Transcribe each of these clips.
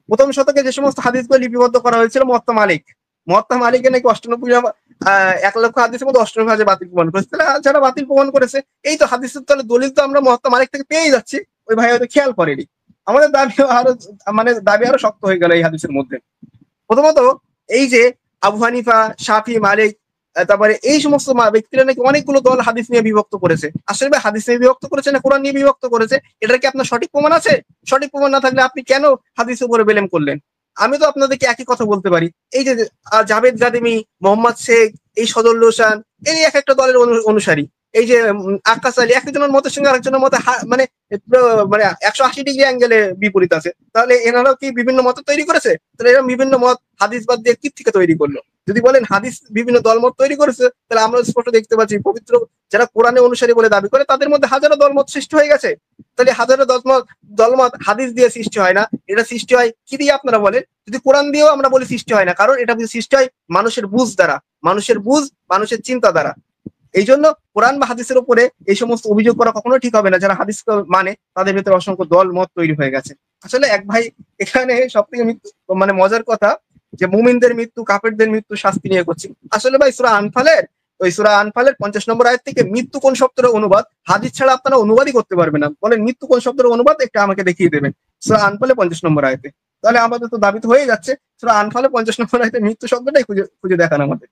প্রথম শতকে যে সমস্ত হাদিসগুলো লিপিবদ্ধ করা হয়েছিল মুয়াত্তা মালিকের নাকি 1 লক্ষ হাদিসের মধ্যে 98 হাজার বাতিল প্রমাণ করেছে। তাহলে যারা বাতিল প্রমাণ করেছে, এই তো হাদিসের তাহলে দলিল তো আমরা মুয়াত্তা মালিক থেকে পেয়ে যাচ্ছি, ওই ভাই হয়তো খেয়াল করেনি। আমাদের দাবি আরো শক্ত হয়ে গেল এই হাদিসের মধ্যে। প্রথমত এই যে আবু হানিফা, শাফি, মালিক, তারপরে এই সমস্ত ব্যক্তিরা নাকি অনেকগুলো দল হাদিস নিয়ে বিভক্ত করেছে। আসলে ভাই হাদিস নিয়ে বিভক্ত করেছে না কোরআন নিয়ে বিভক্ত করেছে, এটার কি আপনার সঠিক প্রমাণ আছে? সঠিক প্রমাণ না থাকলে আপনি কেন হাদিসের উপরে বেলেম করলেন? আমি তো আপনাদেরকে একই কথা বলতে পারি, এই যে জাভেদ জাদেমি, মোহাম্মদ শেখ, এই সজল হোসেন, এই এক একটা দলের অনুসারী, এই যে আক্কাস আলী, একজনের মতের সঙ্গে আরেকজনের মতে মানে 180 ডিগ্রি অ্যাঙ্গেলে বিপরীত আছে। তাহলে এনারাও কি বিভিন্ন মত তৈরি করেছে? তাহলে এরা বিভিন্ন মত হাদিস বাদ দিয়ে কি থেকে তৈরি করলো? যদি বলেন হাদিস বিভিন্ন দলমত তৈরি করেছে, তাহলে আমরা স্পষ্ট দেখতে পাচ্ছি পবিত্র যারা কোরআনে অনুসারী বলে দাবি করে তাদের মধ্যে হাজারো দলমত সৃষ্টি হয়ে গেছে। তাহলে হাজারো দলমত হাদিস দিয়ে সৃষ্টি হয় না, এটা সৃষ্টি হয় কি দিয়ে আপনারা বলেন? যদি কোরআন দিয়েও আমরা বলি সৃষ্টি হয় না, কারণ এটা সৃষ্টি হয় মানুষের বুঝ দ্বারা, মানুষের চিন্তা দ্বারা। এই জন্য কোরআন বা হাদিসের উপরে এই সমস্ত অভিযোগ করা কখনো ঠিক হবে না। যারা হাদিস মানে তাদের ভেতরে অসংখ্য দল মত তৈরি হয়ে গেছে। আসলে এক ভাই এখানে সব থেকে মানে মজার কথা যে মুমিনদের মৃত্যু, কাফেরদের মৃত্যু শাস্তি নিয়ে করছি। আসলে ভাই সূরা আনফালের 50 নম্বর আয়াত থেকে মৃত্যু কোন শব্দের অনুবাদ হাদিস ছাড়া আপনারা অনুবাদই করতে পারবেন না। বলেন মৃত্যু কোন শব্দের অনুবাদ একটা আমাকে দেখিয়ে দেবেন সূরা আনফালে 50 নম্বর আয়াতে। তাহলে আমাদের তো দাবি তো হয়ে যাচ্ছে সূরা আনফালে 50 নম্বর আয়াতে মৃত্যু শব্দটাই খুঁজে দেখান আমাদের।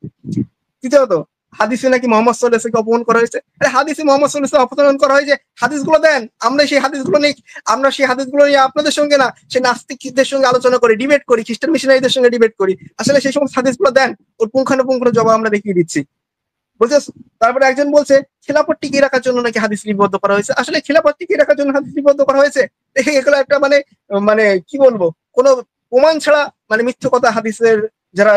তৃতীয়ত হাদিসে নাকি মোহাম্মদ সাল্লাল্লাহু আলাইহি ওয়াসাল্লামকে অপমান করা হয়েছে। আরে হাদিসে মোহাম্মদ সাল্লাল্লাহু আলাইহি ওয়াসাল্লাম অপমান করা হয়েছে, হাদিসগুলো দেন, আমরা সেই হাদিসগুলো নিয়ে আপনাদের সঙ্গে না সে নাস্তিকদের সঙ্গে আলোচনা করি, ডিবেট করি, খ্রিস্টান মিশনারিদের সঙ্গে ডিবেট করি। আসলে সেই সমস্ত হাদিসগুলো দেন, ওর পুঙ্খানুপুঙ্খ জবাব আমরা দেখিয়ে দিচ্ছি। বুঝছিস? তারপরে একজন বলছে খিলাফত টিকিয়ে রাখার জন্য নাকি হাদিস লিপিবদ্ধ করা হয়েছে। আসলে খিলাফত টিকিয়ে রাখার জন্য হাদিস লিপিবদ্ধ করা হয়েছে, এগুলো একটা মানে কি বলবো, কোনো প্রমাণ ছাড়া মিথ্যে কথা যারা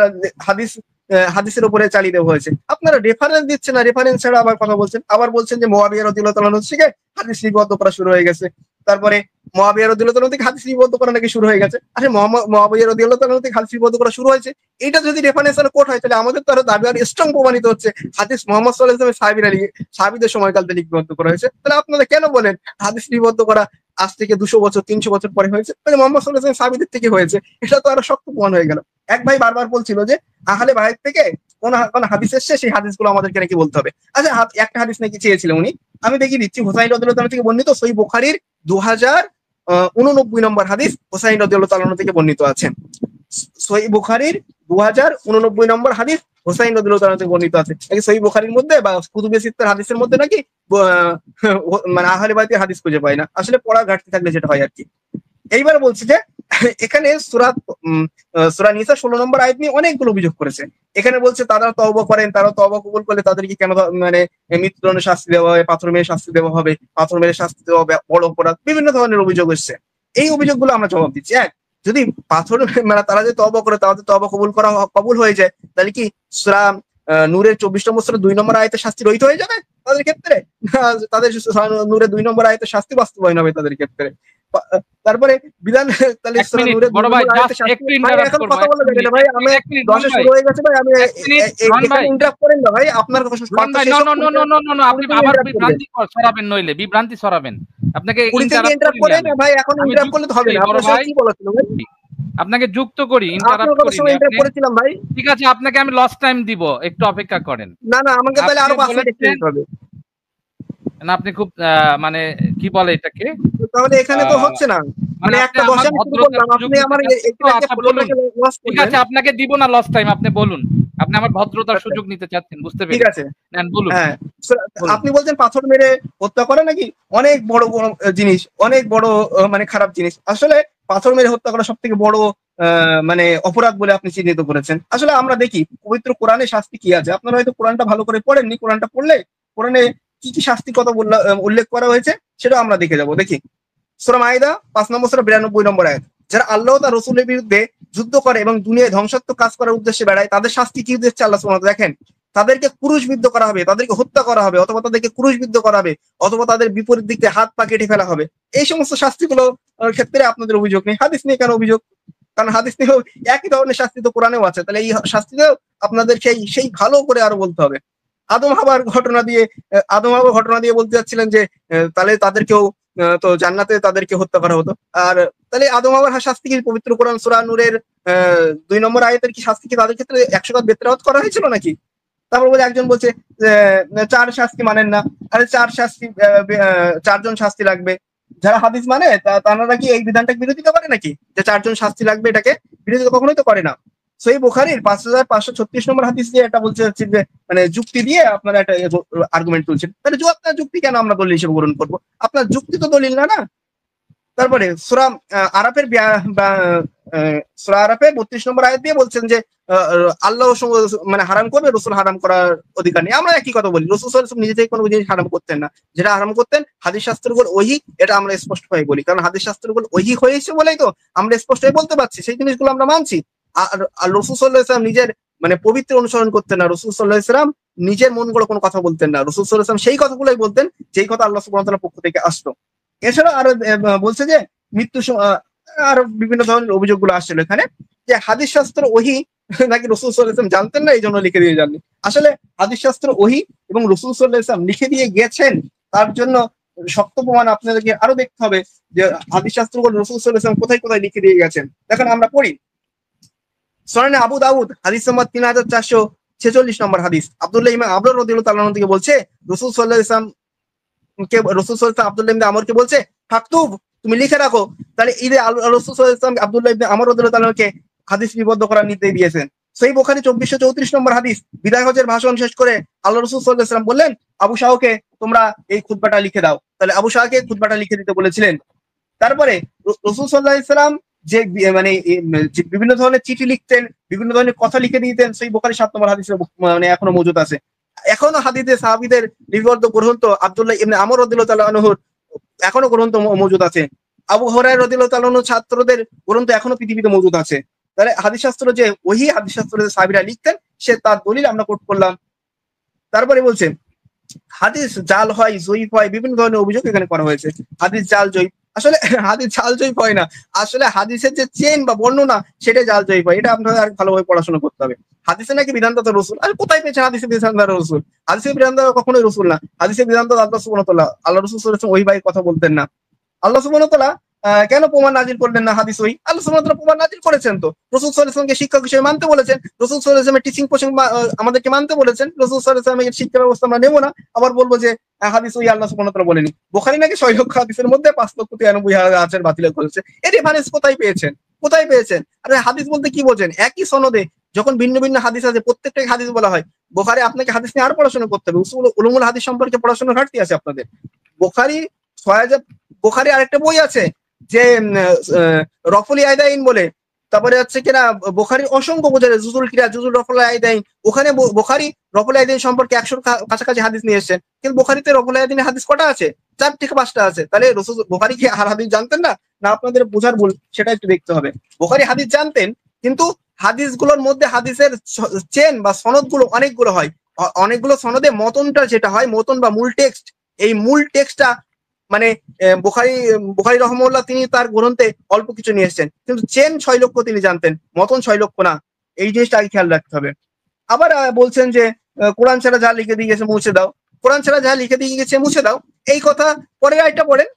হাদিসের উপরে চালিয়ে দেওয়া হয়েছে। আপনারা রেফারেন্স দিচ্ছেন না, রেফারেন্স ছাড়া আবার কথা বলছেন। আবার বলছেন যে মুআবিয়া রাদিয়াল্লাহু তাআলা থেকে হাদিস লিপিবদ্ধ করা শুরু হয়ে গেছে। তারপরে মুআবিয়া রাদিয়াল্লাহু তাআলা থেকে হাদিস লিপিবদ্ধ করা নাকি শুরু হয়ে গেছে। আরে মুআবিয়া রাদিয়াল্লাহু তাআলা থেকে হাদিস লিপিবদ্ধ করা শুরু হয়েছে, এটা যদি রেফারেন্স আর কোট হয়, তাহলে আমাদের তো আরো দাবি আর স্ট্রং প্রমাণিত হচ্ছে হাদিস মুহাম্মদ সাল্লাল্লাহু আলাইহি ওয়াসাল্লাম সাহাবীদের সময়কাল থেকে লিপিবদ্ধ করা হয়েছে। তাহলে আপনারা কেন বলেন হাদিস লিপিবদ্ধ করা আজ থেকে 200 বছর 300 বছর পরে হয়েছে? তাহলে মুহাম্মদ সাল্লাল্লাহু আলাইহি ওয়াসাল্লাম সাহাবীদের থেকে হয়েছে, এটা তো আরো শক্ত প্রমাণ হয়ে গেল। এক ভাই বারবার বলছিল যে আহলে বাইত থেকে কোন হাদিস এসছে, সেই হাদিসগুলো আমাদেরকে নাকি বলতে হবে। আচ্ছা, একটা হাদিস নাকি চেয়েছিলেন উনি, আমি দেখিয়ে দিচ্ছি। হুসাইন রাদিয়াল্লাহু তাআলা থেকে বর্ণিত সহিহ বুখারীর 2089 নম্বর হাদিস হুসাইন রাদিয়াল্লাহু তাআলা থেকে বর্ণিত আছে। সহিহ বুখারীর 2089 নম্বর হাদিস হুসাইন রাদিয়াল্লাহু তাআলা থেকে বর্ণিত আছে। নাকি সহিহ বুখারীর মধ্যে বা কুতুবে সিত্তার হাদিসের মধ্যে নাকি আহলে বাইতের হাদিস খুঁজে পায় না। আসলে পড়া ঘাটতি থাকলে যেটা হয় আর কি। এইবার বলছি যে এখানে সূরা নিসা 16 নম্বর আয়াত নিয়ে অনেকগুলো অভিযোগ করেছে। এখানে বলছে তারা তওবা করেন, তারা তওবা কবুল করলে তাদেরকে কেন মৃত্যুদণ্ডের শাস্তি দেওয়া হবে, পাথর মেরে শাস্তি দেওয়া হবে, পাথর মেরে শাস্তি দেওয়া হবে, বড় অপরাধ, বিভিন্ন ধরনের অভিযোগ এসছে। এই অভিযোগগুলো আমরা জবাব দিচ্ছি। যদি পাথর তারা যে তওবা করে, তাদের তওবা কবুল হয়ে যায়, তাহলে কি সূরা নূরের 24 নম্বর সূরা 2 নম্বর আয়াতে শাস্তি রহিত হয়ে যাবে তাদের ক্ষেত্রে? তাদের নূরের 2 নম্বর আয়াতে শাস্তি বাস্তবায়ন হবে তাদের ক্ষেত্রে। তারপরে বিধান তাহলে বিভ্রান্তি ছড়াবেন। আপনাকে আপনাকে যুক্ত করি, ভাই। ঠিক আছে, আপনাকে আমি লস টাইম দিব, একটু অপেক্ষা করেন। না আমাকে তাহলে আরো 5 মিনিট দিতে হবে না। আপনি খুব কি বলে এটাকে, তাহলে এখানে তো হচ্ছে না। একটা বসান শুরু করলাম, আপনি আমার ঠিক আছে, আপনাকে দিব না লস টাইম। আপনি বলুন, আপনি আমার ভদ্রতার সুযোগ নিতে চাচ্ছেন, বুঝতে পেরেছি। ঠিক আছে, বলুন। হ্যাঁ, আপনি বলছেন পাথর মেরে হত্যা করা নাকি অনেক বড় জিনিস, অনেক বড় খারাপ জিনিস। আসলে পাথর মেরে হত্যা করা সবথেকে বড় অপরাধ বলে আপনি চিহ্নিত করেছেন। আসলে আমরা দেখি পবিত্র কোরআনে শাস্তি কি আছে। আপনারা হয়তো কোরআনটা ভালো করে পড়েননি। কোরআনটা পড়লে কোরআনে কি কি শাস্তির কথা উল্লেখ করা হয়েছে সেটা আমরা দেখে যাবো। দেখি সূরা মাইদা 5 নম্বর সূরা 92 নম্বর আয়াত, যারা আল্লাহ ও তার রাসূলের বিরুদ্ধে যুদ্ধ করে এবং দুনিয়ায় ধ্বংসাত্মক কাজ করার উদ্দেশ্যে বেড়ায়, তাদের শাস্তি কি উদ্দেশ্যে আল্লাহ সুবহানাহু ওয়া তাআলা দেখেন। তাদেরকে ক্রুশবিদ্ধ করা হবে, তাদেরকে হত্যা করা হবে, অথবা তাদেরকে ক্রুশবিদ্ধ করা হবে, অথবা তাদের বিপরীত দিক থেকে হাত পা কেটে ফেলা হবে। এই সমস্ত শাস্তিগুলো ক্ষেত্রে আপনাদের অভিযোগ নেই। হাদিস নিয়ে কেন অভিযোগ? কারণ হাদিস নিয়েও একই ধরনের শাস্তি তো কোরআনেও আছে। তাহলে এই শাস্তিতেও আপনাদের সেই ভালো করে আরো বলতে হবে। আদম হাওয়ার ঘটনা দিয়ে বলতে যাচ্ছিলেন যে তাহলে তাদেরকেও তো জান্নাতে তাদেরকে হত্যা করা হতো। আর তাহলে আদম হাওয়ার শাস্তি কি পবিত্র কোরআন সূরা নূরের 2 নম্বর আয়াতের কি শাস্তি কি তাদের ক্ষেত্রে 100 বার বেত্রাওয়াত করা হয়েছিল নাকি? তারপর বলে একজন বলছে যে 4 শাস্তি মানেন না। আরে 4 শাস্তি 4 জন শাস্তি লাগবে। যারা হাদিস মানে তারা কি এই বিধানটাকে বিরোধিতা করে নাকি? যে 4 জন শাস্তি লাগবে, এটাকে বিরোধিতা কখনোই তো করে না। সহিহ বুখারীর 5536 নম্বর হাদিস দিয়ে এটা বলছে হচ্ছে যে মানে যুক্তি দিয়ে আপনারা একটা আর্গুমেন্ট তুলছেন। তাহলে আপনার যুক্তি কেন আমরা দলিল হিসেবে গ্রহণ করব? আপনার যুক্তি তো দলিল না। তারপরে সূরা আরাফের সূরা আরাফের 32 নম্বর আয়াত দিয়ে বলছেন যে আল্লাহ মানে হারাম করবে, রাসূল হারাম করার অধিকার নেই। আমরা একই কথা বলি, রাসূল সাল্লাল্লাহু আলাইহি ওয়াসাল্লাম নিজে থেকে কোনো জিনিস হারাম করতেন না। যেটা হারাম করতেন হাদিস শাস্ত্রগুলো ওহী, এটা আমরা স্পষ্টভাবে বলি। কারণ হাদিস শাস্ত্রগুলো ওহী হয়েছে বলেই তো আমরা স্পষ্টভাবে বলতে পারছি, সেই জিনিসগুলো আমরা মানছি। আর রাসূল সাল্লাল্লাহু আলাইহি ওয়াসাল্লাম নিজের মানে পবিত্র অনুসরণ করতেন না। রাসূল সাল্লাল্লাহু আলাইহি ওয়াসাল্লাম নিজের মন গড়া কোনো কথা বলতেন না। রাসূল সাল্লাল্লাহু আলাইহি ওয়াসাল্লাম সেই কথাগুলোই বলতেন যেই কথা আল্লাহ সুবহানাহু ওয়া তাআলার পক্ষ থেকে আসতো। এছাড়া আরো বলছে যে মৃত্যু আরো বিভিন্ন ধরনের অভিযোগগুলো আসছিল এখানে, যে হাদিস শাস্ত্র ওহী নাকি রাসূল সাল্লাল্লাহু আলাইহি ওয়াসাল্লাম জানতেন না, এই জন্য লিখে দিয়ে যাননি। আসলে হাদিস শাস্ত্র ওহী এবং রাসূল সাল্লাল্লাহু আলাইহি ওয়াসাল্লাম লিখে দিয়ে গেছেন, তার জন্য শক্ত প্রমাণ আপনাদেরকে আরো দেখতে হবে যে হাদিস শাস্ত্রগুলো রাসূল সাল্লাল্লাহু আলাইহি ওয়াসাল্লাম কোথায় কোথায় লিখে দিয়ে গেছেন। দেখেন আমরা পড়ি সুনানে আবু দাউদ হাদিস নম্বর 3446 নম্বর হাদিস, আব্দুল্লাহ ইবনে আমর রাদিয়াল্লাহু তাআলা থেকে বলছে রাসূল সাল্লাল্লাহু আলাইহি ওয়াসাল্লাম রাসূল সাল্লাল্লাহু আলাইহি ওয়াসাল্লাম আব্দুল্লাহ ইবনে আমরকে বলছে ফাকতুব, তুমি লিখে রাখো। তাহলে ঈদে রাসূল সাল্লাল্লাহু আলাইহি ওয়াসাল্লাম আব্দুল্লাহ ইবনে আমর রাদিয়াল্লাহু তাআলাকে হাদিস লিপিবদ্ধ করার নির্দেশ দিয়েছেন। সহিহ বুখারী 2434 নম্বর হাদিস, বিদায় হজের ভাষণ শেষ করে আল্লাহ রাসূল সাল্লাল্লাহু আলাইহি ওয়াসাল্লাম বললেন আবু শাহকে তোমরা এই খুতবাটা লিখে দাও। তাহলে আবু শাহকে খুতবাটা লিখে দিতে বলেছিলেন। তারপরে রাসূল সাল্লাল্লাহু আলাইহি ওয়াসাল্লাম যে মানে বিভিন্ন ধরনের চিঠি লিখতেন, বিভিন্ন ধরনের কথা লিখে দিতেন, সহিহ বুখারী 7 নম্বর হাদিসে মানে এখনো মজুদ আছে। এখনো হাদিসে সাহাবীদের লিপিবদ্ধ গ্রন্থ আব্দুল্লাহ ইবনে আমর রাদিয়াল্লাহু তাআলা আনহুর এখনো গ্রন্থ মজুদ আছে। আবু হুরায়রা রাদিয়াল্লাহু তাআলা আনহু ছাত্রদের গ্রন্থ এখনো পৃথিবীতে মজুদ আছে। তাহলে হাদিস শাস্ত্র যে ওহী হাদিস শাস্ত্র যে সাহাবীরা লিখতেন, সে তার দলিল আমরা কোট করলাম। তারপরে বলছেন হাদিস জাল হয়, জয়ীফ হয়, বিভিন্ন ধরনের অভিযোগ এখানে করা হয়েছে। হাদিস জাল জয়ীফ, আসলে হাদিস জাল জয়ীফ হয় না, আসলে হাদিসের যে চেন বা বর্ণনা সেটাই জাল জয়ীফ হয়। এটা আপনাদের আর ভালোভাবে পড়াশোনা করতে হবে। হাদিসে নাকি বিধানদাতা রাসূল, আর কোথায় পেয়েছেন হাদিসে বিধানদাতা রাসূল? হাদিসে বিধানদাতা কখনোই রাসূল না, হাদিসে বিধানদাতা আল্লাহ সুবহানাহু ওয়া তাআলা। আল্লাহ রাসূল সাল্লাল্লাহু আলাইহি ওয়াসাল্লাম ওই ভাই কথা বলতেন না। আল্লাহ সুবহানাহু ওয়া তাআলা কেন প্রমাণ নাজিল করলেন না হাদিস ওই? আল্লাহ সুবহানাহু ওয়া তাআলা প্রমাণ নাজিল করেছেন তো। রাসূল সাল্লাল্লাহু আলাইহি ওয়াসাল্লামকে শিক্ষক হিসেবে মানতে বলেছেন, রাসূল সাল্লাল্লাহু আলাইহি ওয়াসাল্লামের টিচিং পোশন আমাদেরকে মানতে বলেছেন। রাসূল সাল্লাল্লাহু আলাইহি ওয়াসাল্লামের শিক্ষা ব্যবস্থা আমরা নেব না, আবার বলবো যে হাদিস ওই আল্লাহ সুবহানাহু ওয়া তাআলা বলেনি। বুখারী নাকি 6 লক্ষ হাদিসের মধ্যে 5,93,000 বাতিল করেছে। এই রেফারেন্স কোথায় পেয়েছেন? কোথায় পেয়েছেন? আরে হাদিস বলতে কি বোঝেন? একই সনদে যখন ভিন্ন ভিন্ন হাদিস আছে, প্রত্যেকটাকে হাদিস বলা হয়। বুখারী আপনাকে হাদিস নিয়ে আর পড়াশোনা করতে হবে, উলুমুল হাদিস সম্পর্কে পড়াশোনার ঘাটতি আছে আপনাদের। বুখারী 6000 বুখারী আরেকটা বই আছে যে রফুল আইদাইন বলে, তারপরে হচ্ছে কিনা বুখারীর অসংখ্য বোঝায় জুজুল কিরা জুজুল রফুল আইদাইন, ওখানে বুখারী রফুল আইদাইন সম্পর্কে 100 কাছাকাছি হাদিস নিয়ে এসেছেন। কিন্তু বুখারীতে রফুল আইদাইনের হাদিস কটা আছে? 4 থেকে 5টা আছে। তাহলে রাসূল বুখারী কি আর হাদিস জানতেন না, না আপনাদের বোঝার ভুল সেটা একটু দেখতে হবে। বুখারী হাদিস জানতেন, কিন্তু হাদিসগুলোর মধ্যে হাদিসের চেন বা সনদগুলো অনেকগুলো হয়। অনেকগুলো সনদে মতনটা যেটা হয়, মতন বা মূল টেক্সট, এই মূল টেক্সটটা মানে বুখারী রাহিমাহুল্লাহ তিনি তার গ্রন্থে অল্প কিছু নিয়ে এসেছেন, কিন্তু চেন 6 লক্ষ তিনি জানতেন, মতন 6 লক্ষ না। এই জিনিসটা আগে খেয়াল রাখতে হবে। আবার বলছেন যে কোরআন ছাড়া যা লিখে দিয়ে গেছে মুছে দাও, কোরআন ছাড়া যা লিখে দিয়ে গেছে মুছে দাও। এই কথা পরের আয়াতটা পড়েন,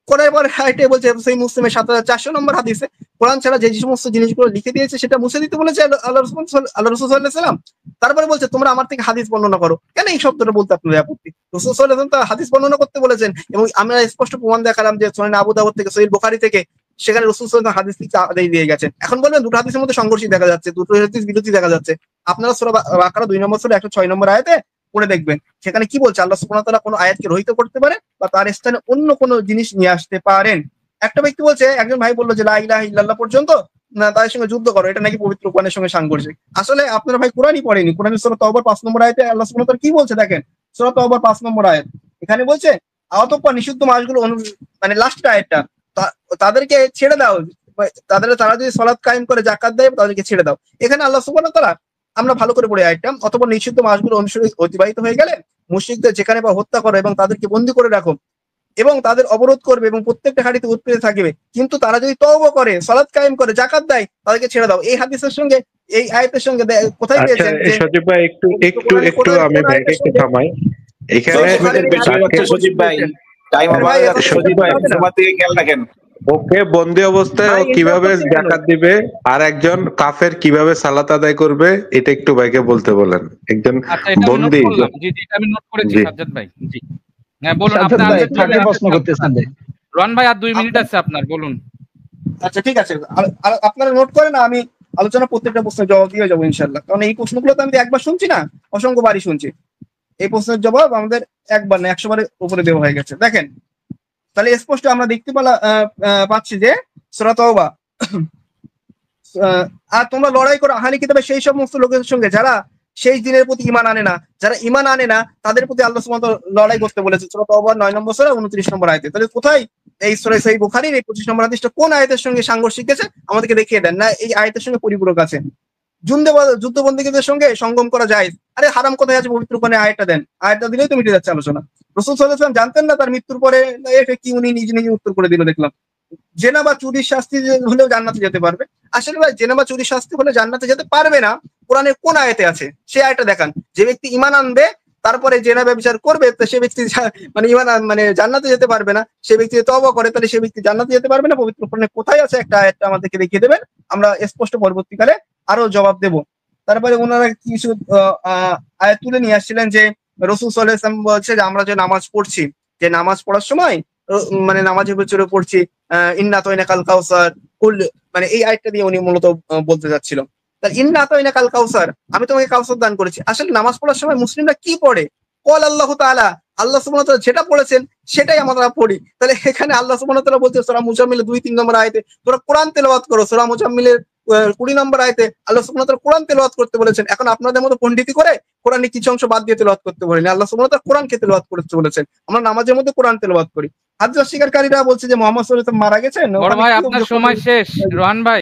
পরের আয়াতে বলছে সেই মুসলিমের 7400 নম্বর হাদিসে কোরআন ছাড়া যে সমস্ত জিনিসগুলো লিখে দিয়েছে সেটা মুছে দিতে বলেছে আল্লাহ রাসূল সাল্লাল্লাহু আলাইহি ওয়াসাল্লাম। তারপরে বলছে তোমরা আমার থেকে হাদিস বর্ণনা করো। কেন এই শব্দটা বলতে আপনাদের আপত্তি? রাসূল সাল্লাল্লাহু আলাইহি ওয়াসাল্লাম তো হাদিস বর্ণনা করতে বলেছেন, এবং আমরা স্পষ্ট প্রমাণ দেখালাম যে সুনানে আবু দাউদ থেকে সহিহ বুখারী থেকে সেখানে রাসূল সাল্লাল্লাহু আলাইহি ওয়াসাল্লাম হাদিস লিখতে আদেশ দিয়ে গেছেন। এখন বলবেন দুটো হাদিসের মধ্যে সংঘর্ষই দেখা যাচ্ছে, দুটো হাদিস বিরোধী দেখা যাচ্ছে। আপনারা সূরা বাকারা 2 নম্বর সূরা 106 নম্বর আয়াতে পড়ে দেখবেন, সেখানে কি বলছে? আল্লাহ সুবহানাহু ওয়া তাআলা কোনো আয়াতকে রহিত করতে পারে বা তার স্থানে অন্য কোনো জিনিস নিয়ে আসতে পারেন। একটা ব্যক্তি বলছে, একজন ভাই বললো যে লা ইলাহা ইল্লাল্লাহ পর্যন্ত না তাদের সঙ্গে যুদ্ধ করো, এটা নাকি পবিত্র কোরআনের সঙ্গে সাংঘর্ষিক। আসলে আপনার ভাই কোরআনই পড়েনি। কোরআনের সূরা তাওবার 5 নম্বর আয়াতে আল্লাহ সুবহানাহু ওয়া তাআলা কি বলছে দেখেন, সূরা তাওবার 5 নম্বর আয়াত, এখানে বলছে অতঃপর নিষিদ্ধ মাসগুলো মানে লাস্ট আয়াতটা, তাদেরকে ছেড়ে দাও, তারা যদি সালাত কায়েম করে যাকাত দেয় তাদেরকে ছেড়ে দাও। এখানে আল্লাহ সুবহানাহু ওয়া তাআলা, আমরা ভালো করে পড়ে আয়াতটা, অতঃপর নিষিদ্ধ মাসগুলো অনুসরণ অতিবাহিত হয়ে গেলে মুশরিকদের যেখানে বা হত্যা করো এবং তাদেরকে বন্দী করে রাখো এবং তাদের অবরোধ করবে এবং প্রত্যেকটা হাড়িতে উৎপীড়িত থাকবে, কিন্তু তারা যদি তওবা করে সালাত কায়েম করে যাকাত দেয় তাদেরকে ছেড়ে দাও। এই হাদিসের সঙ্গে এই আয়াতের সঙ্গে কোথায় পেয়েছেন? সজীব ভাই একটু আমি ভাইকে একটু থামাই। এখানে সজীব ভাই টাইম ভাই, আমাদের সজীব ভাই তোমার দিকে খেয়াল রাখেন। ওকে বন্দি অবস্থায় ও ভাই, কিভাবে interrupt করছেন কেন? জাকাত দিবে আর একজন কাফের কিভাবে সালাত আদায় করবে এটা একটু ভাইকে বলতে বলেন। একজন আচ্ছা, এটা আমি নোট বন্দি। করলাম। জি, জি, এটা আমি নোট করেছি জি। সাজ্জাদ ভাই। জি। হ্যাঁ, বলুন সাজ্জাদ আপনার ভাই আনসার ফাঁকে প্রশ্ন করতেছেন ভাই। রন ভাই আর 2 মিনিট আছে আপনার, বলুন। আচ্ছা, ঠিক আছে, আপনারা নোট করেন, আমি আলোচনা প্রত্যেকটা প্রশ্নের জবাব দিয়ে যাবো ইনশাল্লাহ। কারণ এই প্রশ্নগুলো তো আমি একবার শুনছি না, অসংখ্যবারই শুনছি। এই প্রশ্নের জবাব আমাদের একবার না 100 বারের উপরে দেওয়া হয়ে গেছে। দেখেন, তাহলে স্পষ্ট আমরা দেখতে পাচ্ছি যে সূরা তাওবা, আর তোমরা লড়াই করো আহলি কিতাবের সেই সমস্ত লোকের সঙ্গে যারা শেষ দিনের প্রতি ঈমান আনে না। যারা ঈমান আনে না তাদের প্রতি আল্লাহ সুবহানাহু ওয়া তাআলা লড়াই করতে বলেছে সূরা তাওবা 9 নম্বর সূরা 29 নম্বর আয়াতে। তাহলে কোথায় এই সূরা সহিহ বুখারীর এই 25 নম্বর হাদিসটা কোন আয়াতের সঙ্গে সাংঘর্ষিক আছে আমাদেরকে দেখিয়ে দেন না, এই আয়াতের সঙ্গে পরিপূরক আছে। যুদ্ধবন্দীদের সঙ্গে সঙ্গম করা যায়। আরে হারাম কোথায় আছে পবিত্র কোরআনে? আয়াতটা দেন, আয়াতটা দিলেই তো মিটে যাচ্ছে আলোচনা। রাসূল সাল্লাল্লাহু আলাইহি ওয়াসাল্লাম জানতেন না তার মৃত্যুর পরে? এটা কি উনি নিজে নিজে উত্তর করে দিল দেখলাম। জেনা বা চুরির শাস্তি হলেও জান্নাতে যেতে পারবে। আসলে ভাই, জেনা বা চুরির শাস্তি হলে জান্নাতে যেতে পারবে না কোরআনের কোন আয়াতে আছে সেই আয়াতটা দেখান। যে ব্যক্তি ঈমান আনবে তারপরে জেনা ব্যভিচার করবে, তো সে ব্যক্তি মানে ঈমান মানে জান্নাতে যেতে পারবে না। সে ব্যক্তি তওবা করে তাহলে সে ব্যক্তি জান্নাতে যেতে পারবে না। পবিত্র কোরআনে কোথায় আছে একটা আয়াতটা আমাদেরকে দেখিয়ে দেবেন, আমরা স্পষ্ট পরবর্তীকালে আরো জবাব দেব। তারপরে ওনারা কিছু আয়াত তুলে নিয়ে আসছিলেন যে রাসূল সাল্লাল্লাহু আলাইহি ওয়াসাল্লাম বলছে যে আমরা যে নামাজ পড়ছি, যে নামাজ পড়ার সময় মানে নামাজের ভিতরে পড়ছি ইন্না আতাইনাকাল কাউসার কুল, মানে এই আয়াতটা দিয়ে উনি মূলত বলতে যাচ্ছিল। তাহলে ইন্না আতাইনাকাল কাউসার, আমি তোমাকে কাউসার দান করেছি। আসলে নামাজ পড়ার সময় মুসলিমরা কি পড়ে? কল আল্লাহু তাআলা, আল্লাহ সুবহানাহু ওয়া তাআলা যেটা বলেছেন সেটাই আমরা পড়ি। তাহলে এখানে আল্লাহ সুবহানাহু ওয়া তাআলা বলতে সূরা মুজাম্মিলের 2-3 নম্বর আয়াতে তোমরা কোরআন তেলাওয়াত করো। সূরা মুজাম্মিলের 20 নম্বর আয়াতে আল্লাহ সুবহানাহু ওয়া তাআলা কোরআন তেলাওয়াত করতে বলেছেন। এখন আপনাদের মতো পণ্ডিতি করে কোরআনের কিছু অংশ বাদ দিয়ে তেলাওয়াত করতে বলেন। আল্লাহ সুবহানাহু ওয়া তাআলা কোরআনকে তেলাওয়াত করতে বলেছেন। আমরা নামাজের মধ্যে কোরআন তেলাওয়াত করি। হাদিস অস্বীকারীরা বলছে যে মুহাম্মদ সাল্লাল্লাহু আলাইহি ওয়াসাল্লাম মারা গেছেন। বড় ভাই আপনার সময় শেষ। রোহান ভাই